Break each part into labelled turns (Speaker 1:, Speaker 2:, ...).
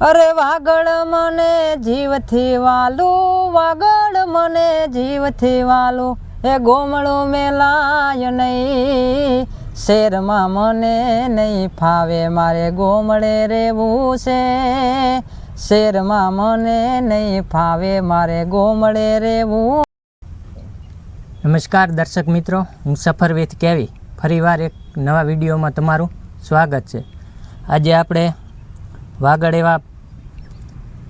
Speaker 1: અરે વાગડ મને જીવથી વાલું, વાગડ મને જીવથી વાલું, એ ગોમડું મેલાય નહીં, શેરમાં મને નહીં ફાવે, મારે ગોમડે રહેવું છે, શેરમાં મને નહીં ફાવે, મારે ગોમડે રહેવું.
Speaker 2: નમસ્કાર દર્શક મિત્રો, હું સફર વિથ કેવી ફરીવાર એક નવા વિડીયોમાં તમારું સ્વાગત છે. આજે આપણે વાગડ એવા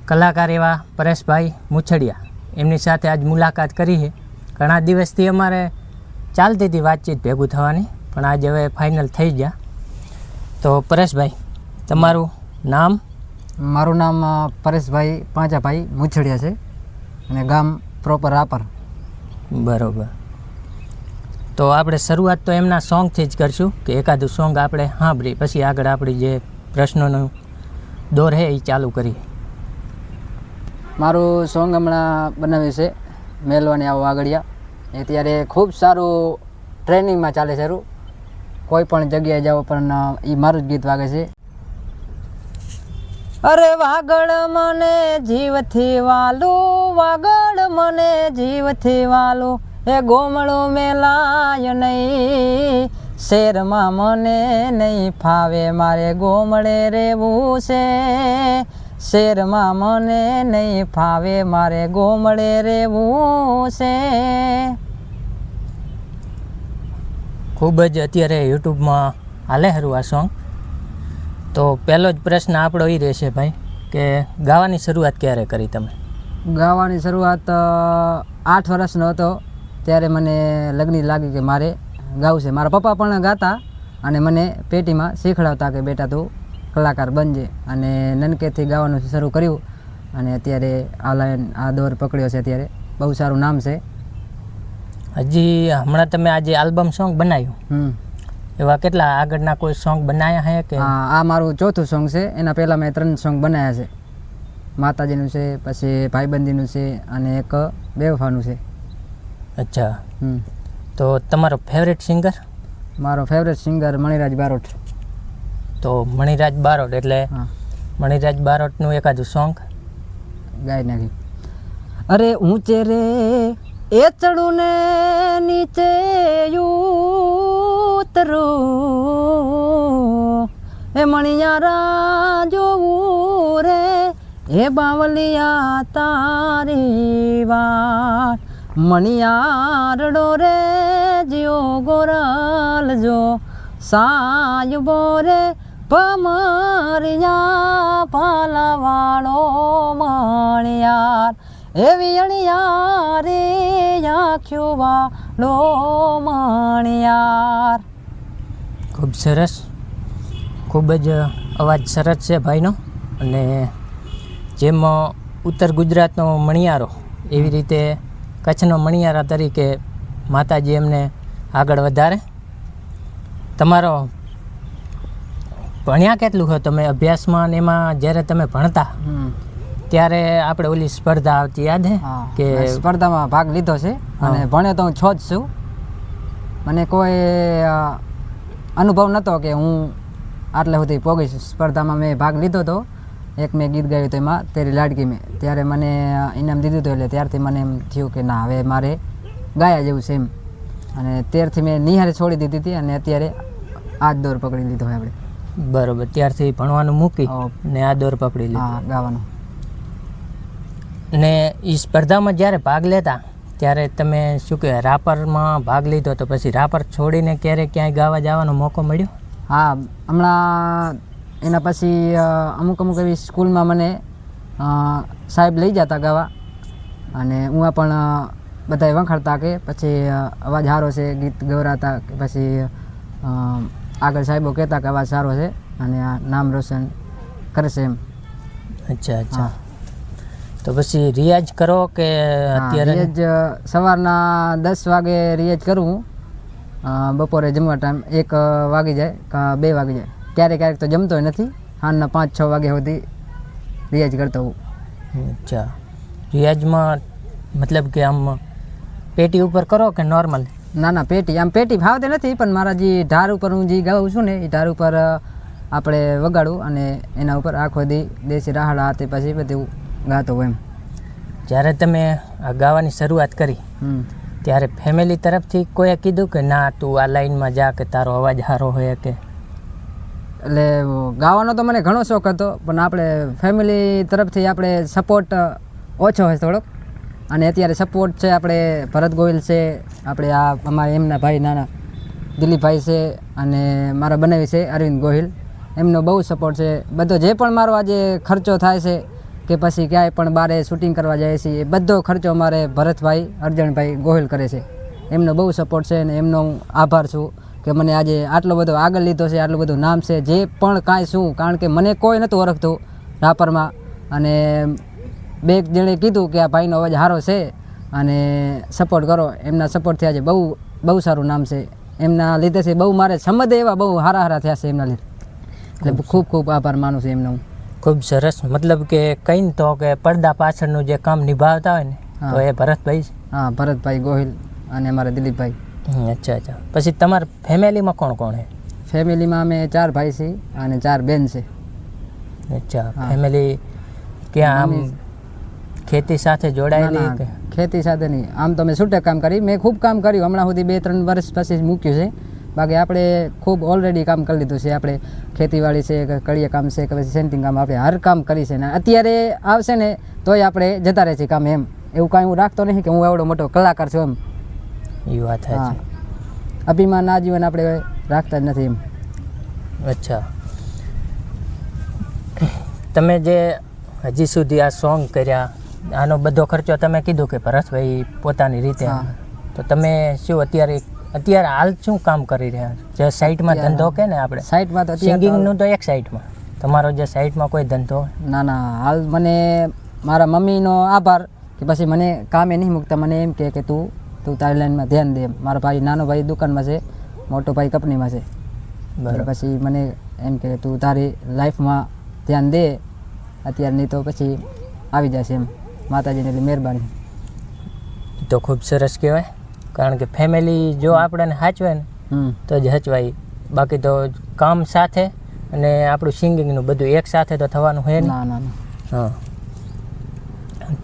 Speaker 2: કલાકાર એવા પરેશભાઈ મુછડિયા એમની સાથે આજ મુલાકાત કરી છે. ઘણા દિવસથી અમારે ચાલતી હતી વાતચીત ભેગું થવાની, પણ આજે હવે ફાઇનલ થઈ ગયા. તો પરેશભાઈ, તમારું નામ?
Speaker 1: મારું નામ પરેશભાઈ પાંચાભાઈ મુછડિયા છે અને ગામ પ્રોપર રાપર.
Speaker 2: બરોબર. તો આપણે શરૂઆત તો એમના સોંગથી જ કરશું કે એકાદું સોંગ આપણે સાંભળી પછી આગળ આપણી જે પ્રશ્નોનો દોર છે એ ચાલુ કરીએ.
Speaker 1: મારું સોંગ હમણાં બનાવ્યું છે મેલવાની આવો વાગડિયા. એ ત્યારે ખૂબ સારું ટ્રેનિંગમાં ચાલે છે. કોઈ પણ જગ્યાએ જાઓ પણ એ મારું જ ગીત વાગે છે. અરે વાગડ મને જીવથી વાલું, વાગડ મને જીવથી વાલું, એ ગોમડું મેલાય નહીં, શેરમાં મને નહીં ફાવે, મારે ગોમડે રહેવું છે, શેરમાં મને નહીં ફાવે, મારે ગોમડે રહેવું છે.
Speaker 2: ખૂબ જ અત્યારે યુટ્યુબમાં હાલે ખરું આ સોંગ. તો પહેલો જ પ્રશ્ન આપણો એ રહેશે ભાઈ કે ગાવાની શરૂઆત ક્યારે કરી તમે?
Speaker 1: ગાવાની શરૂઆત 8 વર્ષનો હતો ત્યારે મને લગ્ન લાગી કે મારે ગાવું છે. મારા પપ્પા પણ ગાતા અને મને પેટીમાં શીખડાવતા કે બેટા તું કલાકાર બનજે, અને નનકેથી ગાવાનું શરૂ કર્યું અને અત્યારે આ લાઈન આ દોર પકડ્યો છે. અત્યારે બહુ સારું નામ છે.
Speaker 2: હજી હમણાં તમે આજે આલ્બમ સોંગ બનાવ્યું, એવા કેટલા આગળના કોઈ સોંગ બનાવ્યા છે કે?
Speaker 1: આ મારું ચોથું સોંગ છે. એના પહેલાં મેં 3 સોંગ બનાવ્યા છે. માતાજીનું છે, પછી ભાઈબંધીનું છે અને એક બેવફાનું છે.
Speaker 2: અચ્છા. તો તમારો ફેવરેટ સિંગર?
Speaker 1: મારો ફેવરેટ સિંગર મણિરાજ બારોટ.
Speaker 2: તો મણિરાજ બારોટ એટલે મણિરાજ બારોટનું એકાદું સોંગ
Speaker 1: ગાઈ નાખી. અરે ઊંચે રે એ ચડું ને નીચે ઉતરું, એ મણિયારા જોવું રે, એ બાવલિયા તારી વાત, મણિયારડો રે જીઓ ગોરલ જો, સાયુબો રે પમરિયા પાલાવાળો મણિયાર, એવી અણિયાર રે આખ્યો વાળો મણિયાર.
Speaker 2: ખૂબ સરસ, ખૂબ જ અવાજ સરસ છે ભાઈનો. અને જેમ ઉત્તર ગુજરાતનો મણિયારો એવી રીતે કચ્છનો મણિયારા તરીકે માતાજી એમને આગળ વધારે. તમારો ભણ્યા કેટલું છો તમે અભ્યાસમાં ને એમાં? જ્યારે તમે ભણતા ત્યારે આપણે ઓલી સ્પર્ધા આવતી યાદ હે કે?
Speaker 1: સ્પર્ધામાં ભાગ લીધો છે અને ભણ્યો તો હું 6 જ છું. મને કોઈ અનુભવ નહોતો કે હું આટલે સુધી પહોંચીશ. સ્પર્ધામાં મેં ભાગ લીધો હતો. એક મેં ગીત ગાયું હતું એમાં તેરી લાડકી મેં, ત્યારે મને ઇનામ દીધું હતું. એટલે ત્યારથી મને એમ થયું કે ના, હવે મારે ગાયા જેવું છે એમ. અને ત્યારથી મેં નિહારે છોડી દીધી હતી અને અત્યારે આ જ દોર પકડી લીધો હોય આપણે.
Speaker 2: બરોબર. ત્યારથી ભણવાનું મૂકી ને આ દોર પકડી લીધો.
Speaker 1: હા, ગાવાનું.
Speaker 2: ને એ સ્પર્ધામાં જ્યારે ભાગ લેતા ત્યારે તમે શું કહે રાપરમાં ભાગ લીધો, તો પછી રાપર છોડીને ક્યારે ક્યાંય ગાવા જવાનો મોકો મળ્યો?
Speaker 1: હા, હમણાં એના પછી અમુક એવી સ્કૂલમાં મને સાહેબ લઈ જતા ગાવા, અને હું પણ બધાએ વખાણતા કે પછી અવાજ સારો છે, ગીત ગવરાતા કે પછી આગળ સાહેબો કહેતા કે અવાજ સારો છે અને આ નામ રોશન કરશે એમ.
Speaker 2: અચ્છા અચ્છા. તો પછી રિયાઝ કરો કે અત્યારે?
Speaker 1: રિયાઝ સવારના 10 વાગે રિયાઝ કરું. બપોરે જમવા ટાઈમ 1 વાગી જાય કે 2 વાગી જાય. ક્યારેક તો જમતો નથી. સાંજના 5-6 વાગ્યા સુધી રિયાઝ કરતો હું.
Speaker 2: અચ્છા. રિયાઝમાં મતલબ કે આમ પેટી ઉપર કરો કે નોર્મલ?
Speaker 1: ના, પેટી. આમ પેટી ફાવતી નથી, પણ મારા જે ઢાર ઉપર હું જે ગાઉં છું ને એ ઢાર ઉપર આપણે વગાડું અને એના ઉપર આખો દી દેશી રાહડા હાથે પછી બધું ગાતો હોય એમ.
Speaker 2: જ્યારે તમે આ ગાવાની શરૂઆત કરી ત્યારે ફેમિલી તરફથી કોઈએ કીધું કે ના તું આ લાઈનમાં જા કે તારો અવાજ સારો હોય કે?
Speaker 1: એટલે ગાવાનો તો મને ઘણો શોખ હતો, પણ આપણે ફેમિલી તરફથી આપણે સપોર્ટ ઓછો હોય થોડોક. અને અત્યારે સપોર્ટ છે આપણે ભરત ગોહિલ છે, આપણે આ અમારા એમના ભાઈ નાના દિલીપભાઈ છે, અને મારા બનાવી છે અરવિંદ ગોહિલ, એમનો બહુ સપોર્ટ છે. બધો જે પણ મારો આજે ખર્ચો થાય છે કે પછી ક્યાંય પણ બારે શૂટિંગ કરવા જાય છે એ બધો ખર્ચો અમારે ભરતભાઈ અર્જણભાઈ ગોહિલ કરે છે. એમનો બહુ સપોર્ટ છે અને એમનો હું આભાર છું કે મને આજે આટલો બધો આગળ લીધો છે, આટલું બધું નામ છે. જે પણ કાંઈ શું, કારણ કે મને કોઈ નહોતું ઓળખતું રાપરમાં, અને બે જણે કીધું કે આ ભાઈનો અવાજ સારો છે અને સપોર્ટ કરો. એમના સપોર્ટથી આજે બહુ સારું નામ છે. એમના લીધેથી બહુ મારે સંબંધ એવા બહુ સારા થયા છે એમના લીધે. એટલે ખૂબ ખૂબ આભાર માનું છું એમનો.
Speaker 2: ખૂબ સરસ. મતલબ કે કંઈ તો કે પડદા પાછળનું જે કામ નિભાવતા હોય ને તો એ ભરતભાઈ છે.
Speaker 1: હા, ભરતભાઈ ગોહિલ અને અમારા દિલીપભાઈ.
Speaker 2: અચ્છા. પછી તમારા ફેમિલીમાં કોણ કોણ છે?
Speaker 1: ફેમિલીમાં અમે 4 ભાઈ છીએ અને 4 બેન છે.
Speaker 2: અચ્છા. ફેમિલી ક્યાં આમ ખેતી સાથે જોડાયેલી કે?
Speaker 1: ખેતી સાથે નહીં, આમ તો મેં છૂટક કામ કરી. મેં ખૂબ કામ કર્યું હમણાં સુધી, 2-3 વર્ષ પછી જ મૂક્યું છે. બાકી આપણે ખૂબ ઓલરેડી કામ કરી લીધું છે. આપણે ખેતીવાડી છે કે કડિયા કામ છે કે પછી સેન્ટિંગ કામ, આપણે હર કામ કરી છે. ને અત્યારે આવશે ને તોય આપણે જતા રહે છે કામ એમ. એવું કાંઈ હું રાખતો નહીં કે હું એવડો મોટો કલાકાર છું એમ.
Speaker 2: એ વાત છે.
Speaker 1: અભિમાન આજીવન આપણે રાખતા જ નથી એમ.
Speaker 2: અચ્છા. તમે જે હજી સુધી આ સોંગ કર્યા, આનો બધો ખર્ચો તમે કીધું કે ભરતભાઈ પોતાની રીતે, તો તમે શું અત્યારે હાલ શું કામ કરી રહ્યા છો? જે સાઈડમાં ધંધો કે ને આપણે
Speaker 1: સાઈડમાં તો
Speaker 2: સિંગિંગનું તો એક સાઈડમાં, તમારો જે સાઈડમાં કોઈ ધંધો?
Speaker 1: ના, હાલ મને મારા મમ્મીનો આભાર કે પછી મને કામે નહીં મૂકતા. મને એમ કે તું તારી લાઈનમાં ધ્યાન દે એમ. મારો ભાઈ, નાનો ભાઈ દુકાનમાં છે, મોટો ભાઈ કંપનીમાં છે. બરાબર. પછી મને એમ કે તું તારી લાઈફમાં ધ્યાન દે અત્યારે, નહીં તો પછી આવી જશે એમ. માતાજીની એટલી મહેરબાની.
Speaker 2: તો ખૂબ સરસ કહેવાય, કારણ કે ફેમિલી જો આપણને સાચવે ને તો જ હચવાય. બાકી તો કામ સાથે અને આપણું સિંગિંગનું બધું એક સાથે તો થવાનું હોય ને.
Speaker 1: ના.
Speaker 2: હા.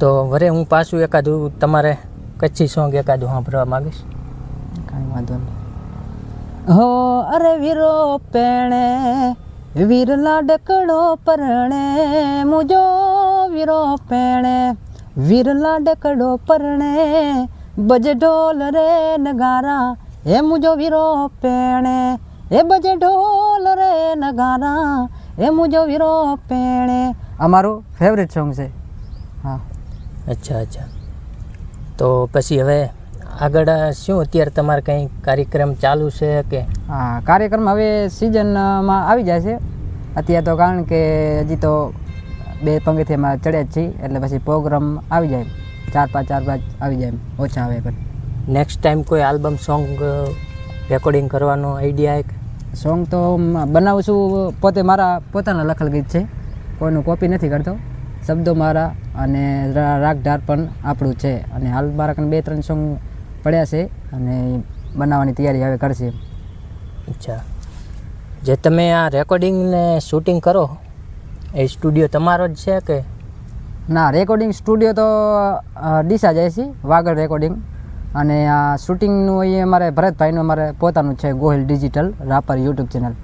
Speaker 2: તો વરે હું પાછું એકાદું તમારે કચ્છી સોંગ એકાદું સાંભળવા માગીશ.
Speaker 1: કાંઈ વાંધો નહીં. હો અરે વીરો પેણે વીર લાડકડો પરણે, મુજો વીરો પેણે વીર લાડકડો પરણે, બજે ઢોલ રે નગારા એ મુજો વીરો પેણે, એ બજે ઢોલ રે નગારા એ મુજો વીરો પેણે. અમારું ફેવરેટ સોંગ છે. હા.
Speaker 2: અચ્છા. તો પછી હવે આગળ શું અત્યારે તમારે કંઈ કાર્યક્રમ ચાલુ છે કે?
Speaker 1: હા, કાર્યક્રમ હવે સિઝનમાં આવી જાય છે અત્યારે તો, કારણ કે હજી તો 2 પંગથિયામાં ચડ્યા જ છીએ, એટલે પછી પ્રોગ્રામ આવી જાય 4-5 આવી જાય, ઓછા આવે. પણ
Speaker 2: નેક્સ્ટ ટાઈમ કોઈ આલ્બમ સોંગ રેકોર્ડિંગ કરવાનો આઈડિયા એક?
Speaker 1: સોંગ તો બનાવું છું પોતે, મારા પોતાના લખેલ ગીત છે, કોઈનું કોપી નથી કરતો. શબ્દો મારા અને રાગ ઢાર પણ આપણું છે. અને હાલ મારા કને 2-3 સોંગ પડ્યા છે અને બનાવવાની તૈયારી હવે કરશે.
Speaker 2: અચ્છા. જે તમે આ રેકોર્ડિંગ ને શૂટિંગ કરો એ સ્ટુડિયો તમારો જ છે કે?
Speaker 1: ના, રેકોર્ડિંગ સ્ટુડિયો તો ડીસા જાય છે, વાગડ રેકોર્ડિંગ. અને આ શૂટિંગનું એ અમારે ભરતભાઈનું અમારે પોતાનું છે, Gohil digital Rapar YouTube channel.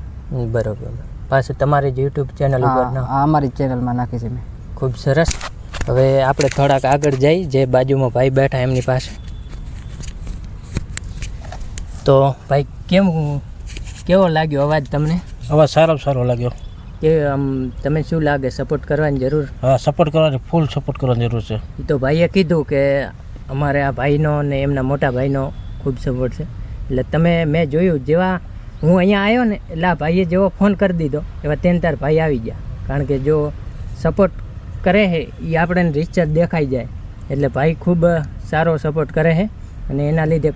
Speaker 2: બરાબર. પાછું તમારી જ યુટ્યુબ ચેનલ ઉપર?
Speaker 1: અમારી ચેનલમાં નાખી છે મેં.
Speaker 2: ખૂબ સરસ. હવે આપણે થોડાક આગળ જઈ, જે બાજુમાં ભાઈ બેઠા એમની પાસે. તો ભાઈ કેવો લાગ્યો અવાજ તમને?
Speaker 3: અવાજ સારો લાગ્યો.
Speaker 2: કે આમ તમે શું લાગે, સપોર્ટ કરવાની જરૂર?
Speaker 3: હા, સપોર્ટ કરવાની, ફૂલ સપોર્ટ કરવાની જરૂર છે.
Speaker 2: એ તો ભાઈએ કીધું કે અમારે આ ભાઈનો ને એમના મોટા ભાઈનો ખૂબ સપોર્ટ છે. એટલે મેં જોયું જેવા હું અહીંયા આવ્યો ને એટલે આ ભાઈએ જેવો ફોન કરી દીધો એવા તાર ભાઈ આવી ગયા. કારણ કે જો સપોર્ટ કરે છે એ આપણને રિચાર્જ દેખાઈ જાય. એટલે ભાઈ ખૂબ સારો સપોર્ટ કરે છે, અને એના લીધે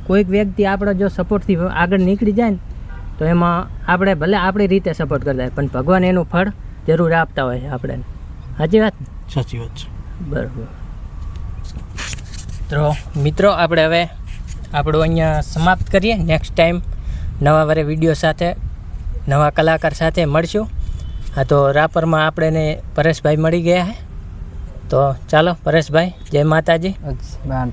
Speaker 2: કોઈક વ્યક્તિ આપણો જો સપોર્ટથી આગળ નીકળી જાય ને તો એમાં આપણે ભલે આપણી રીતે સપોર્ટ કરતા હોય પણ ભગવાન એનું ફળ જરૂર આપતા હોય છે આપણને. સાચી વાત?
Speaker 3: સાચી વાત છે.
Speaker 2: બરાબર. તો મિત્રો આપણે હવે આપણું અહીંયા સમાપ્ત કરીએ. નેક્સ્ટ ટાઈમ નવા વારે વિડીયો સાથે નવા કલાકાર સાથે મળશું. હા, તો રાપરમાં આપણે પરેશભાઈ મળી ગયા છે. તો ચાલો પરેશભાઈ, જય માતાજી.
Speaker 1: બહાર